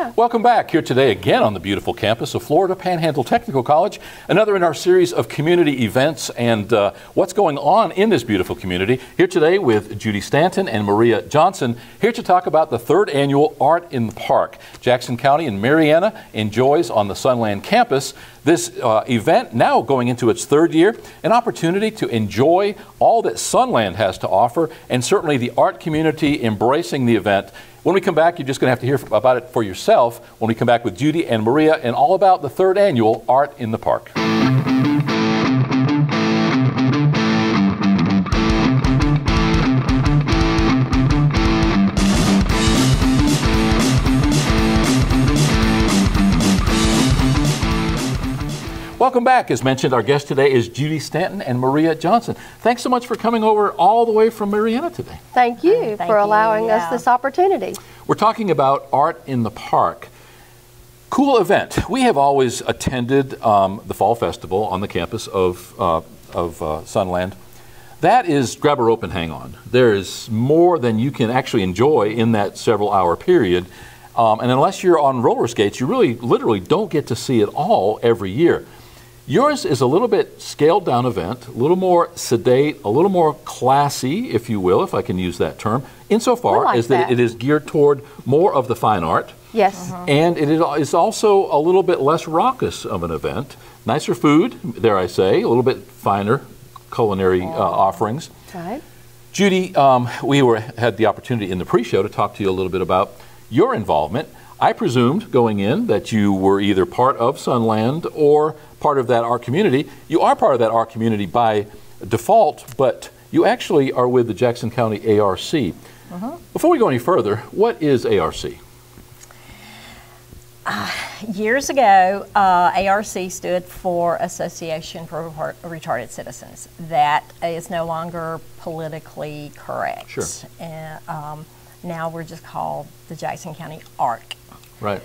Yeah. Welcome back here today again on the beautiful campus of Florida Panhandle Technical College. Another in our series of community events and what's going on in this beautiful community. Here today with Judy Stanton and Maria Johnson, here to talk about the third annual Art in the Park. Jackson County and Marietta enjoys on the Sunland campus this event, now going into its third year, an opportunity to enjoy all that Sunland has to offer, and certainly the art community embracing the event. When we come back, you're just going to have to hear about it for yourself when we come back with Judy and Maria and all about the third annual Art in the Park. Welcome back. As mentioned, our guest today is Judy Stanton and Maria Johnson. Thanks so much for coming over all the way from Marietta today. Thank you for allowing us this opportunity. We're talking about Art in the Park. Cool event. We have always attended the Fall Festival on the campus of Sunland. That is grab a rope and hang on. There is more than you can actually enjoy in that several-hour period. And unless you're on roller skates, you really literally don't get to see it all every year. Yours is a little bit scaled down event, a little more sedate, a little more classy, if you will, if I can use that term, insofar as that it is geared toward more of the fine art. Yes. And it is also a little bit less raucous of an event. Nicer food, dare I say, a little bit finer culinary offerings. Right. Judy, we had the opportunity in the pre-show to talk to you a little bit about your involvement. I presumed going in that you were either part of Sunland or part of that art community. You are part of that art community by default, but you actually are with the Jackson County ARC. Before we go any further, what is ARC? Years ago, ARC stood for Association for Retarded Citizens. That is no longer politically correct. Sure. And, now we're just called the Jackson County ARC. Right.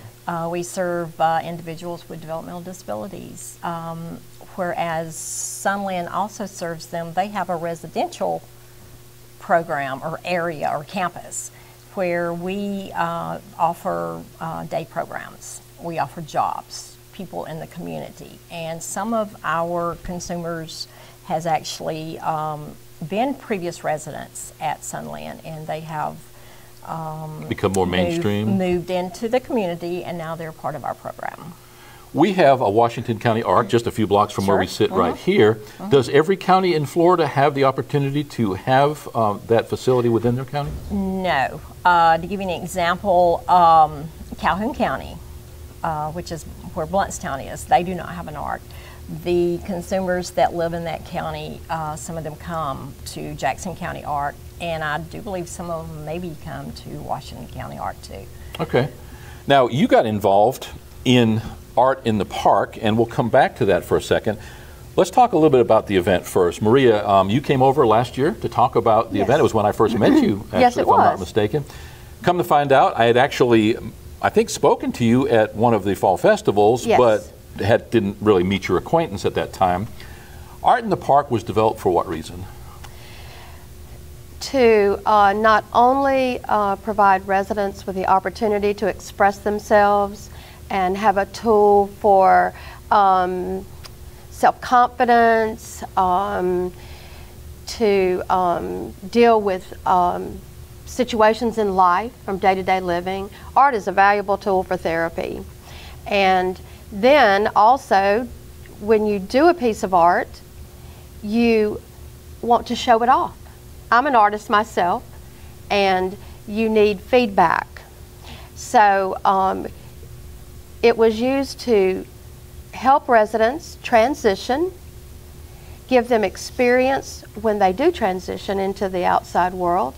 We serve individuals with developmental disabilities, whereas Sunland also serves them. They have a residential program or area or campus where we offer day programs. We offer jobs, people in the community. And some of our consumers has actually been previous residents at Sunland, and they have become more mainstream? Moved into the community, and now they're part of our program. We have a Washington County ARC just a few blocks from where we sit right here. Does every county in Florida have the opportunity to have that facility within their county? No. To give you an example, Calhoun County, which is where Blountstown is, they do not have an ARC. The consumers that live in that county, some of them come to Jackson County ARC, and I do believe some of them maybe come to Washington County ARC too. Okay. Now, you got involved in Art in the Park, and we'll come back to that for a second. Let's talk a little bit about the event first. Maria, you came over last year to talk about the event. It was when I first met you, actually, yes, if I'm not mistaken. Come to find out, I had actually, I think, spoken to you at one of the fall festivals, but didn't really meet your acquaintance at that time. Art in the Park was developed for what reason? To not only provide residents with the opportunity to express themselves and have a tool for self-confidence, to deal with situations in life from day-to-day living. Art is a valuable tool for therapy. And then also, when you do a piece of art, you want to show it off. I'm an artist myself, and you need feedback. So it was used to help residents transition, give them experience when they do transition into the outside world,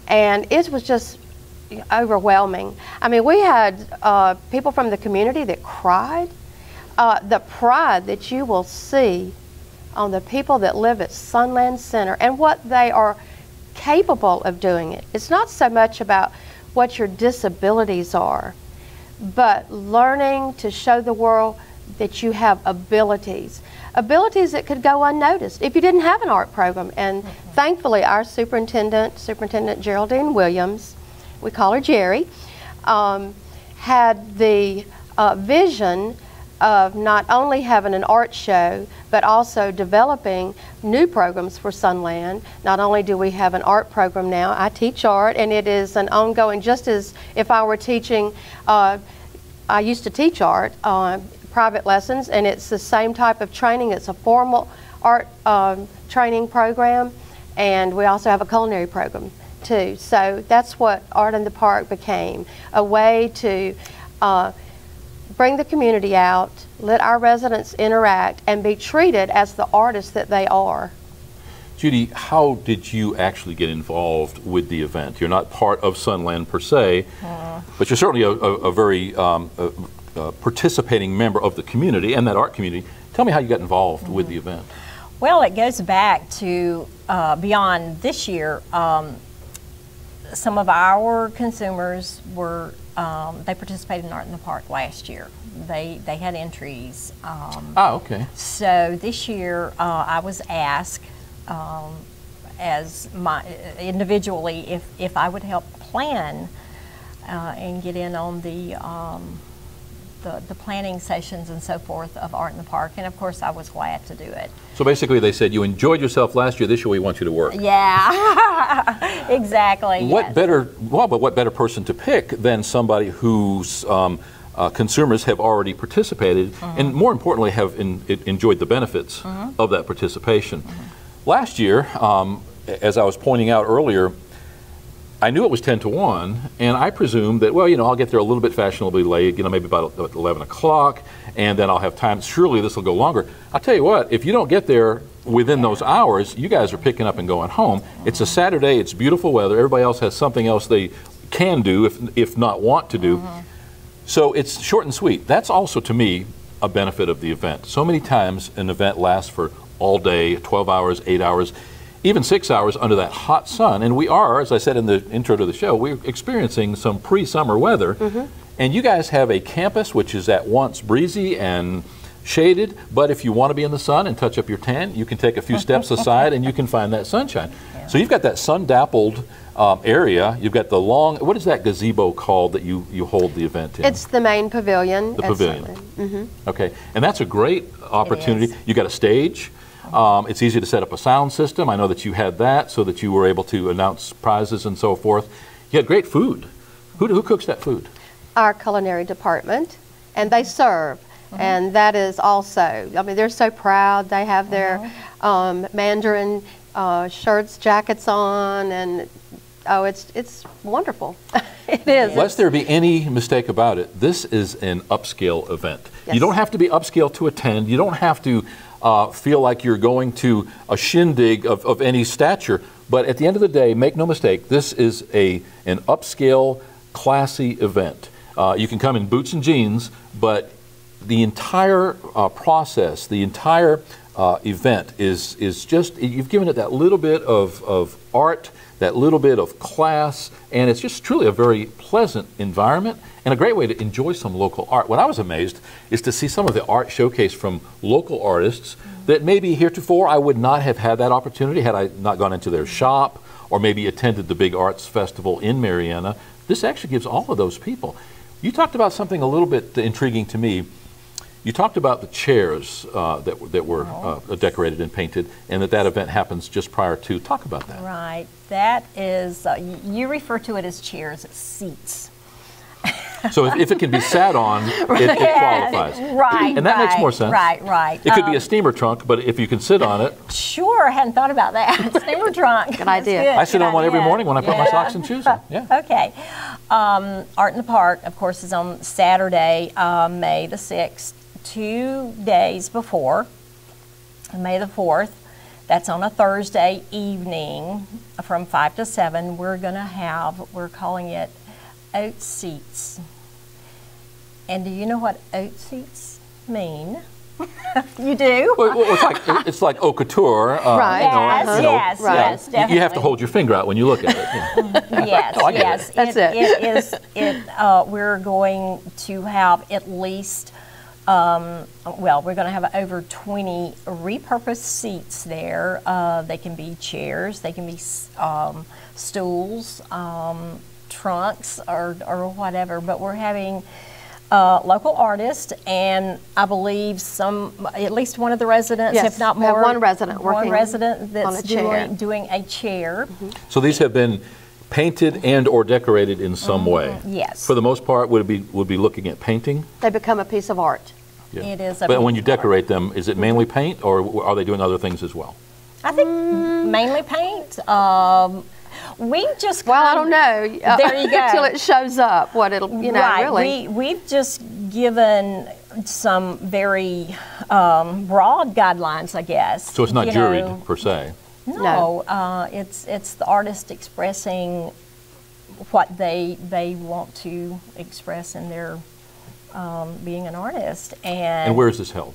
and it was just overwhelming. I mean, we had people from the community that cried. The pride that you will see on the people that live at Sunland Center and what they are capable of doing it. It's not so much about what your disabilities are, but learning to show the world that you have abilities that could go unnoticed if you didn't have an art program. And thankfully, our Superintendent Geraldine Williams, we call her Jerry, had the vision of not only having an art show, but also developing new programs for Sunland. Not only do we have an art program now, I teach art, and it is an ongoing, just as if I were teaching, I used to teach art, private lessons, and it's the same type of training. It's a formal art training program, and we also have a culinary program too. So that's what Art in the Park became, a way to bring the community out, let our residents interact, and be treated as the artists that they are. Judy, how did you actually get involved with the event? You're not part of Sunland per se, but you're certainly a very participating member of the community and that art community. Tell me how you got involved with the event. Well, it goes back to beyond this year. Some of our consumers were they participated in Art in the Park last year. They had entries. Okay. So this year I was asked as individually if I would help plan and get in on the planning sessions and so forth of Art in the Park, and of course I was glad to do it. So basically they said you enjoyed yourself last year, this year we want you to work. Yeah, exactly. What better, well, but what better person to pick than somebody whose consumers have already participated and more importantly have enjoyed the benefits of that participation. Last year, as I was pointing out earlier, I knew it was 10 to 1, and I presumed that, well, you know, I'll get there a little bit fashionably late, you know, maybe about 11 o'clock, and then I'll have time. Surely this will go longer. I'll tell you what, if you don't get there within those hours, you guys are picking up and going home. It's a Saturday, it's beautiful weather, everybody else has something else they can do, if not want to do. So it's short and sweet. That's also, to me, a benefit of the event. So many times an event lasts for all day, 12 hours, 8 hours, even 6 hours under that hot sun. And we are, as I said in the intro to the show, we're experiencing some pre-summer weather. And you guys have a campus which is at once breezy and shaded, but if you want to be in the sun and touch up your tan, you can take a few steps aside and you can find that sunshine. So you've got that sun-dappled area. You've got the long, what is that gazebo called that you hold the event in? It's the main pavilion. The pavilion. Okay, and that's a great opportunity. You got a stage. It's easy to set up a sound system. I know that you had that so that you were able to announce prizes and so forth. You had great food. Who cooks that food? Our culinary department, and they serve. And that is also, I mean, they're so proud. They have their Mandarin shirts, jackets on, and oh, it's wonderful. It is. Lest there be any mistake about it, this is an upscale event. Yes. You don't have to be upscale to attend. You don't have to feel like you're going to a shindig of any stature. But at the end of the day, make no mistake, this is an upscale, classy event. You can come in boots and jeans, but the entire process, the entire event is just, you've given it that little bit of art, that little bit of class, and it's just truly a very pleasant environment and a great way to enjoy some local art. What I was amazed is to see some of the art showcased from local artists that maybe heretofore I would not have had that opportunity had I not gone into their shop or maybe attended the big arts festival in Marianna. This actually gives all of those people. You talked about something a little bit intriguing to me. You talked about the chairs that were decorated and painted, and that event happens just prior to. Talk about that. Right. That is, you refer to it as chairs, it's seats. So if it can be sat on, it qualifies. Right. And that makes more sense. Right. It could be a steamer trunk, but if you can sit on it. Sure, I hadn't thought about that. Steamer trunk. Good idea. Good. I sit on one every morning when I put my socks and shoes on. Yeah. Okay. Art in the Park, of course, is on Saturday, May the 6th. 2 days before, May the 4th, that's on a Thursday evening from 5 to 7, we're calling it oat seats. And do you know what oat seats mean? You do? Well, it's like haute couture. Right. Yes, definitely. You have to hold your finger out when you look at it. Yes, yes. That's it. We're going to have at least we're going to have over 20 repurposed seats there. They can be chairs, they can be stools, trunks or whatever, but we're having local artists, and I believe at least one of the residents, Yes, if not we have more, one resident working that's on a chair. doing a chair. So these have been painted and or decorated in some way. Yes. For the most part, would be looking at painting. They become a piece of art. Yeah. It is. But when you decorate them, is it mainly paint, or are they doing other things as well? I think mainly paint. We just Well, I don't know. There you go. Until it shows up, what it'll, right. really. We've just given some very broad guidelines, I guess. So it's not juried per se. No, it's the artist expressing what they want to express in their being an artist. And where is this held?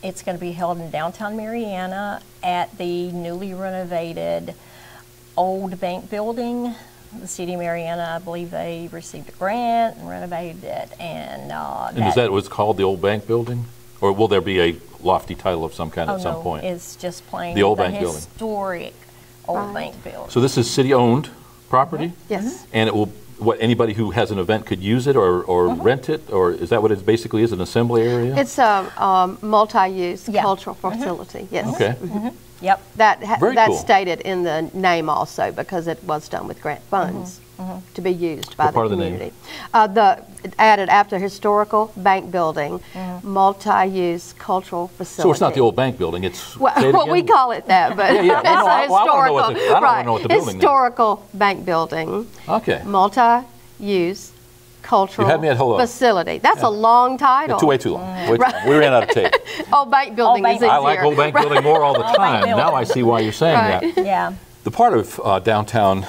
It's going to be held in downtown Marianna at the newly renovated old bank building. The city of Marianna, I believe they received a grant and renovated it. And is that what's called the old bank building? Or will there be a lofty title of some kind at some point? It's just plain the old bank building. Historic old bank building. So this is city-owned property? Yes. And it will, anybody who has an event could use it or rent it? Or is that what it basically is, an assembly area? It's a multi-use cultural facility, yes. Okay. Yep. That's stated in the name also, because it was done with grant funds to be used by the community. Added after historical bank building, multi-use cultural facility. So it's not the old bank building, it's, well, we call it that, but it's a historical, I don't know what the building historical bank building. Okay. Multi-use cultural You had me at hello. facility. That's a long title. Way too long. We ran out of tape. Old bank building is easier. I like old bank building more all the time. Now I see why you're saying that. Yeah. The part of downtown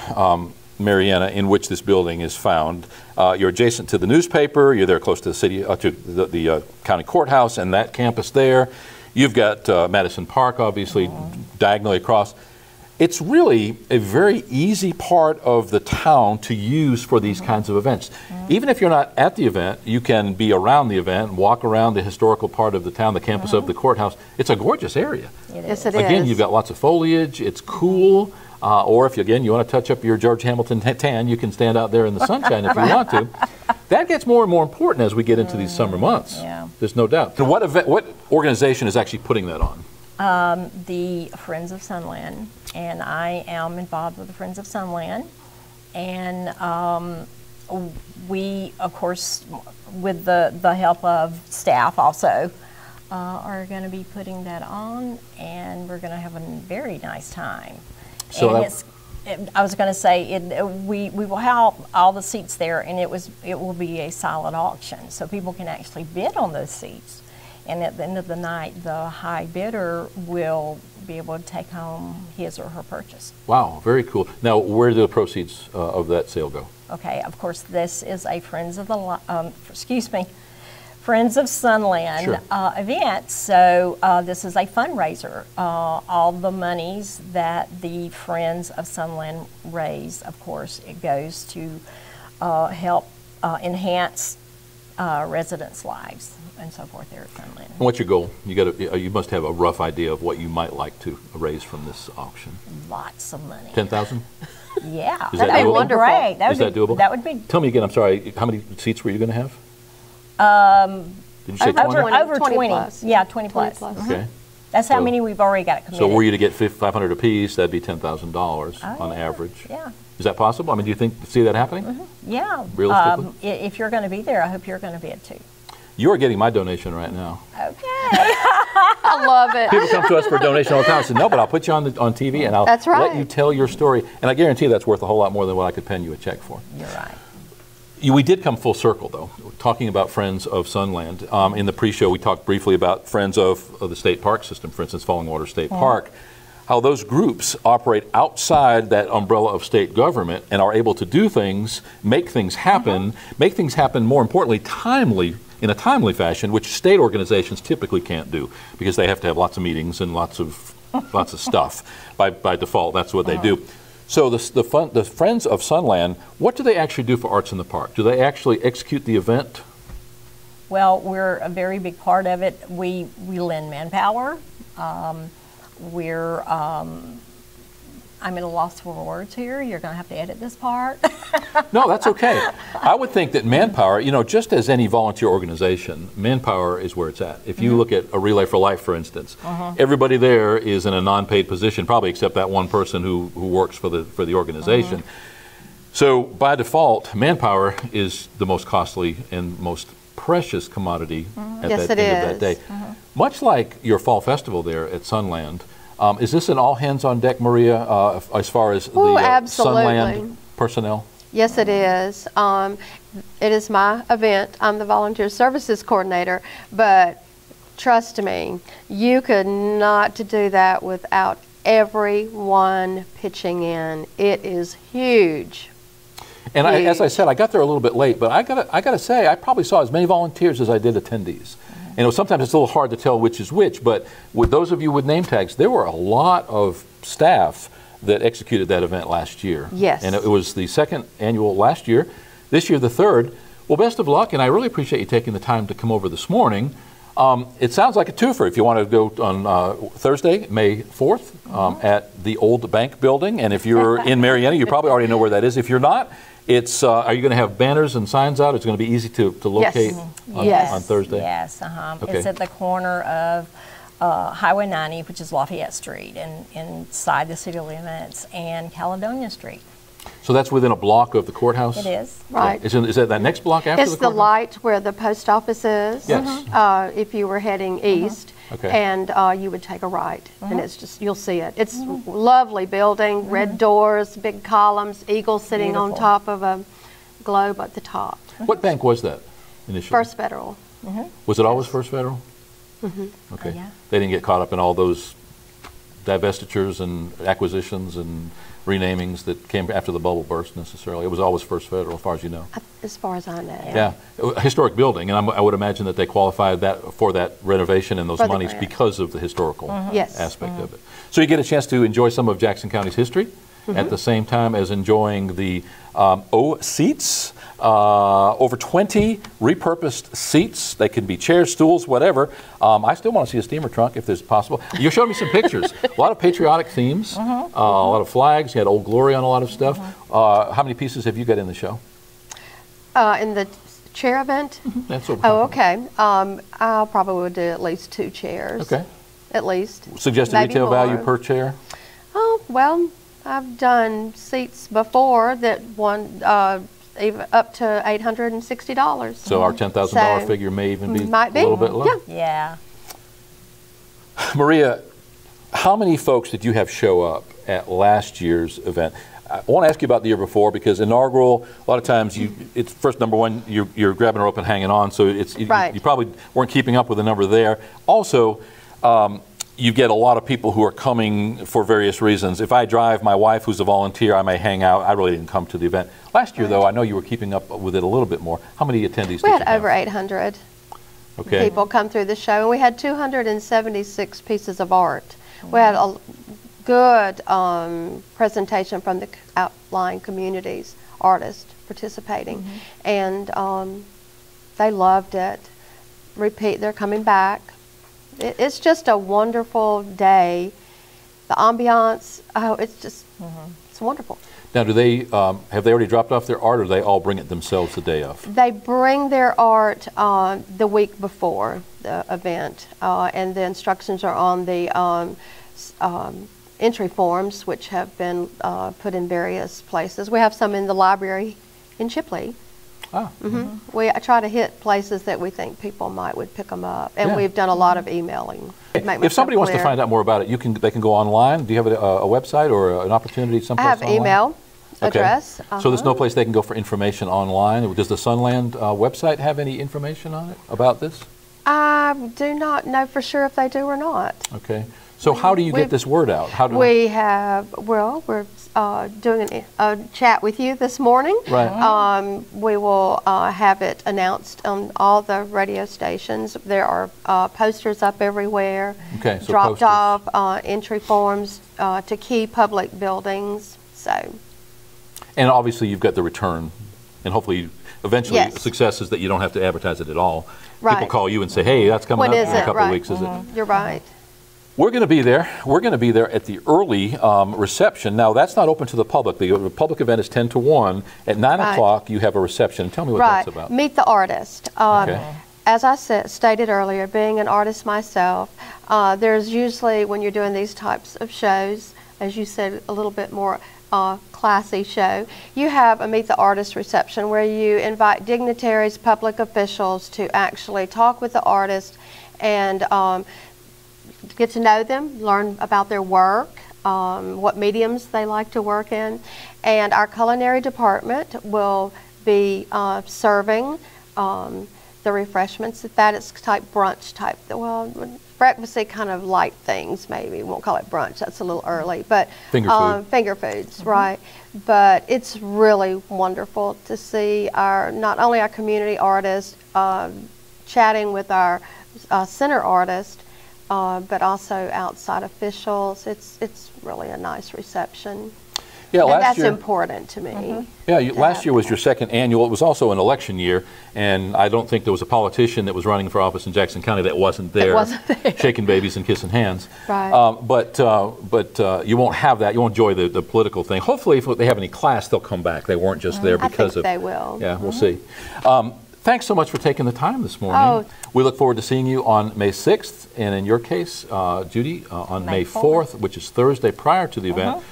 Marianna in which this building is found, you're adjacent to the newspaper, you're there close to the city, to the county courthouse and that campus there. You've got Madison Park, obviously, diagonally across. It's really a very easy part of the town to use for these kinds of events. Even if you're not at the event, you can be around the event, walk around the historical part of the town, the campus of the courthouse. It's a gorgeous area. Yes, it is. Again, you've got lots of foliage, it's cool, or if, again, you want to touch up your George Hamilton tan, you can stand out there in the sunshine if you want to. That gets more and more important as we get into these summer months. Yeah. There's no doubt. And what organization is actually putting that on? The Friends of Sunland, and I am involved with the Friends of Sunland, and we, of course, with the help of staff also, are going to be putting that on, and we're going to have a very nice time. So and I was going to say, we will have all the seats there, and it will be a silent auction, so people can actually bid on those seats. And at the end of the night, the high bidder will be able to take home his or her purchase. Wow, very cool. Now, where do the proceeds of that sale go? Okay, of course, this is a Friends of Sunland event. So this is a fundraiser. All the monies that the Friends of Sunland raise, of course, it goes to help enhance residents' lives and so forth there at Sunland. And what's your goal? You must have a rough idea of what you might like to raise from this auction. Lots of money. 10,000? Yeah, Is that that'd be doable? great. Is that doable? That would be. Tell me again. I'm sorry. How many seats were you going to have? Did you say 20? Over 20. plus. Yeah, 20 plus. 20 plus. Okay. That's how many we've already got committed. So were you to get $500 apiece, that'd be $10,000 on average. Yeah. Is that possible? I mean, do you see that happening? Yeah. Realistically? If you're going to be there, I hope you're going to be it too. You are getting my donation right now. Okay. I love it. People come to us for a donation all the time. I said, no, but I'll put you on TV and I'll That's right. let you tell your story. And I guarantee that's worth a whole lot more than what I could pen you a check for. You're right. We did come full circle, though, talking about Friends of Sunland. In the pre-show, we talked briefly about Friends of the State Park System, for instance, Falling Water State Park, how those groups operate outside that umbrella of state government and are able to do things, make things happen, more importantly, in a timely fashion, which state organizations typically can't do because they have to have lots of meetings and lots of stuff. By default, that's what they do. So the Friends of Sunland, what do they actually do for Arts in the Park? Do they actually execute the event? Well, we're a very big part of it. We lend manpower. We're I'm at a loss for words here. You're going to have to edit this part. No, that's okay. I would think that Manpower, you know, just as any volunteer organization, Manpower is where it's at. If you look at a Relay for Life, for instance, everybody there is in a non-paid position, probably except that one person who works for the organization. So by default, Manpower is the most costly and most precious commodity at Yes, that it end of that is. day. Much like your fall festival there at Sunland, is this an all hands on deck, Maria, as far as the absolutely. Sunland personnel? Yes, it is. It is my event. I'm the volunteer services coordinator, but trust me, you could not do that without everyone pitching in. It is huge. And as I said, I got there a little bit late, but I gotta say, I probably saw as many volunteers as I did attendees. And sometimes it's a little hard to tell which is which, but with those of you with name tags, there were a lot of staff that executed that event last year. Yes. And it was the second annual last year, this year the third. Well, best of luck, and I really appreciate you taking the time to come over this morning. It sounds like a twofer if you want to go on Thursday, May 4th, at the old bank building. And if you're in Marietta, you probably already know where that is. If you're not, it's are you going to have banners and signs out? It's going to be easy to locate on Thursday? Yes, Okay. It's at the corner of Highway 90, which is Lafayette Street, and inside the city limits, and Caledonia Street. So that's within a block of the courthouse? It is. Right. Is that next block after It's the the courthouse? light where the post office is. Yes. If you were heading east, Okay. and you would take a right, and it's just, you'll see it. It's lovely building, red doors, big columns, eagles sitting on Beautiful. top of a globe at the top. What bank was that initially? First Federal. Was it always First Federal? Okay. Yeah. They didn't get caught up in all those divestitures and acquisitions and renamings that came after the bubble burst necessarily. It was always First Federal, as far as you know. As far as I know. Yeah, a historic building, and I would imagine that they qualified that for that renovation and those For the monies grant. because of the historical Yes. aspect of it. So you get a chance to enjoy some of Jackson County's history at the same time as enjoying the seats. Over 20 repurposed seats. They can be chairs, stools, whatever. I still want to see a steamer trunk if there's possible. You showed me some pictures. A lot of patriotic themes, a lot of flags. You had Old Glory on a lot of stuff. How many pieces have you got in the show? In the chair event? That's what Oh, okay. I'll probably would do at least 2 chairs. Okay. At least. Suggested Maybe retail value more. per chair? Oh, well, I've done seats before that won even up to $860. So our $10,000 So, figure may even be might be. a little bit low. Yeah. Yeah. Maria, how many folks did you have show up at last year's event? I want to ask you about the year before, because inaugural, a lot of times it's first, number one, you're grabbing a rope and hanging on, so Right. you probably weren't keeping up with the number there. Also, you get a lot of people who are coming for various reasons. If I drive my wife, who's a volunteer, I may hang out. I really didn't come to the event. Last year, though, I know you were keeping up with it a little bit more. How many attendees did We you had have? over 800 Okay. people come through the show, and we had 276 pieces of art. We had a good presentation from the outlying communities, artists participating, and they loved it. They're coming back. It's just a wonderful day. The ambiance, it's just, it's wonderful. Now, do they have they already dropped off their art, or do they all bring it themselves the day of? They bring their art the week before the event, and the instructions are on the entry forms, which have been put in various places. We have some in the library in Chipley. Ah. We try to hit places that we think people would pick them up, and Yeah. we've done a lot of emailing. If somebody wants to find out more about it, they can go online. Do you have a website or an opportunity someplace I have online? email address. So there's no place they can go for information online. Does the Sunland website have any information on it about this? I do not know for sure if they do or not. Okay. So how do you get this word out? We're doing a chat with you this morning. Right. We will have it announced on all the radio stations. There are posters up everywhere. Okay, so dropped posters. off entry forms to key public buildings. So. And obviously you've got the return, and hopefully eventually Yes. success is that you don't have to advertise it at all. Right. People call you and say, hey, that's coming When up is in a it? couple Right. of weeks, is it? You're right. We're going to be there. We're going to be there at the early reception. Now, that's not open to the public. The public event is 10 to 1. At 9 o'clock, you have a reception. Tell me what that's about. Meet the artist. Okay. As I stated earlier, being an artist myself, there's usually, when you're doing these types of shows, as you said, a little bit more classy show, you have a Meet the Artist reception where you invite dignitaries, public officials to actually talk with the artist and get to know them, learn about their work, what mediums they like to work in. And our culinary department will be serving the refreshments. That is type brunch type, well, breakfasty kind of light things maybe. We won't call it brunch, that's a little early, but finger foods, right. But it's really wonderful to see not only our community artists chatting with our center artist, but also outside officials. It's really a nice reception. Yeah, and that's important to me. Yeah, last year was your second annual. It was also an election year, and I don't think there was a politician that was running for office in Jackson County that wasn't there, shaking babies and kissing hands. Right. But you won't have that. You won't enjoy the political thing. Hopefully, if they have any class, they'll come back. They weren't just there because I think they will. Yeah, we'll see. Thanks so much for taking the time this morning. We look forward to seeing you on May 6th, and in your case, Judy, on May 4th, which is Thursday prior to the event.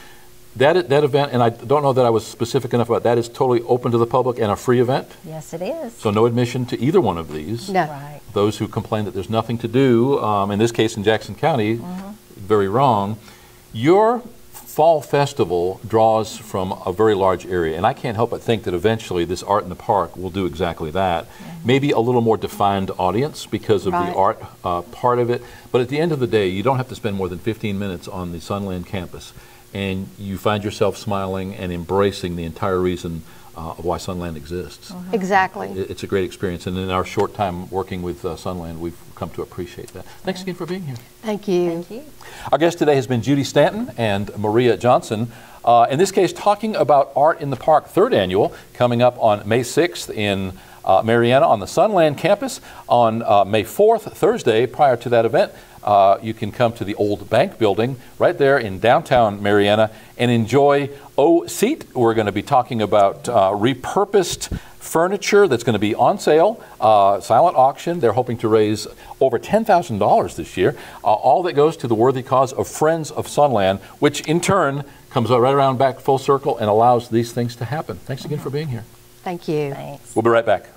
That event, and I don't know that I was specific enough about that, is totally open to the public and a free event? Yes, it is. So no admission to either one of these. No. Right. Those who complain that there's nothing to do, in this case in Jackson County, very wrong. Your fall festival draws from a very large area, and I can't help but think that eventually this Art in the Park will do exactly that. Maybe a little more defined audience because of the art part of it, but at the end of the day, you don't have to spend more than 15 minutes on the Sunland campus, and you find yourself smiling and embracing the entire reason of why Sunland exists. Exactly. It's a great experience, and in our short time working with Sunland, we've come to appreciate that. Thanks again for being here. Thank you. Thank you. Our guest today has been Judy Stanton and Maria Johnson. In this case, talking about Art in the Park, third annual, coming up on May 6th in Marianna on the Sunland campus. On May 4th, Thursday, prior to that event, you can come to the old bank building right there in downtown Marianna and enjoy O-Seat. We're going to be talking about repurposed furniture that's going to be on sale, silent auction. They're hoping to raise over $10,000 this year. All that goes to the worthy cause of Friends of Sunland, which in turn comes right around back full circle and allows these things to happen. Thanks again for being here. Thank you. Thanks. We'll be right back.